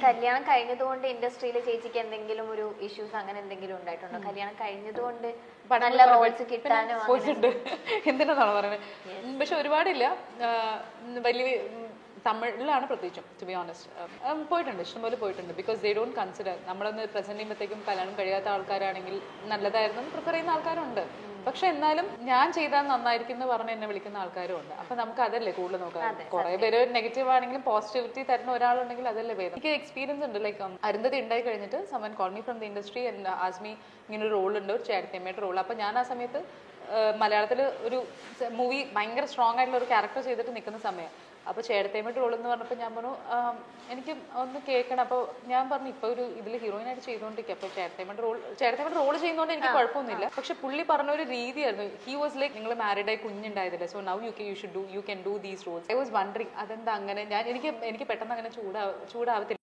കല്യാണം കഴിഞ്ഞതുകൊണ്ട് ഇൻഡസ്ട്രിയിൽ ചേച്ചിക്ക് എന്തെങ്കിലും ഒരു ഇഷ്യൂസ് അങ്ങനെ എന്തെങ്കിലും ഉണ്ടായിട്ടുണ്ടോ? കല്യാണം കഴിഞ്ഞതുകൊണ്ട് നല്ല റോൾസ് കിട്ടാനോ? എന്തിനാണ് പറയുന്നത്? പക്ഷെ ഒരുപാടില്ല. വലിയ തമിഴിലാണ് പ്രത്യേകിച്ചും, ടു ബി ഓണസ്റ്റ്. പോയിട്ടുണ്ട്, ഇഷ്ടംപോലെ പോയിട്ടുണ്ട്. ബിക്കോസ് ദേ ഡോണ്ട് കൺസിഡർ നമ്മളൊന്ന് പ്രസന്റ് ചെയ്യുമ്പോഴത്തേക്കും കല്യാണം കഴിയാത്ത ആൾക്കാരാണെങ്കിൽ നല്ലതായിരുന്നു പ്രിഫർ ചെയ്യുന്ന ആൾക്കാരുണ്ട്. പക്ഷെ എന്നാലും ഞാൻ ചെയ്താൽ നന്നായിരിക്കും എന്ന് പറഞ്ഞ് എന്നെ വിളിക്കുന്ന ആൾക്കാരും ഉണ്ട്. അപ്പൊ നമുക്ക് അതല്ലേ കൂടുതൽ നോക്കാം. കുറെ പേര് നെഗറ്റീവ് ആണെങ്കിലും പോസിറ്റിവിറ്റി തരുന്ന ഒരാളുണ്ടെങ്കിൽ അതല്ലേ വേദം. എനിക്ക് എക്സ്പീരിയൻസ് ഉണ്ട്. ലൈക്ക് അരുന്ധതി ഉണ്ടായി കഴിഞ്ഞിട്ട് സമൻ call me from the industry and ask me ഇങ്ങനെ ഒരു റോൾ ഉണ്ട്, ഒരു ചേട്ടത്തിയമ്മയുടെ റോൾ. അപ്പൊ ഞാൻ ആ സമയത്ത് മലയാളത്തിൽ ഒരു മൂവി ഭയങ്കര സ്ട്രോങ് ആയിട്ടുള്ള ഒരു ക്യാരക്ടർ ചെയ്തിട്ട് നിൽക്കുന്ന സമയം. അപ്പോൾ ചേട്ടത്തേമ്മയുടെ റോൾ എന്ന് പറഞ്ഞപ്പോൾ ഞാൻ പറഞ്ഞു എനിക്ക് ഒന്ന് കേൾക്കണം. അപ്പോൾ ഞാൻ പറഞ്ഞു ഇപ്പോൾ ഒരു ഇതിൽ ഹീറോയിനായിട്ട് ചെയ്തുകൊണ്ടിരിക്കുക. അപ്പോൾ ചേട്ടത്തേമ്മയുടെ റോൾ ചെയ്യുന്നതുകൊണ്ട് എനിക്ക് കുഴപ്പമൊന്നുമില്ല. പക്ഷെ പുള്ളി പറഞ്ഞ ഒരു രീതിയായിരുന്നു. ഹി വാസ് ലൈക്ക് നിങ്ങൾ മാരീഡായി കുഞ്ഞുണ്ടായതില്ല, so now you can do these roles. I was wondering അതെന്താ അങ്ങനെ. എനിക്ക് പെട്ടെന്ന് അങ്ങനെ ചൂടാവത്തില്ല.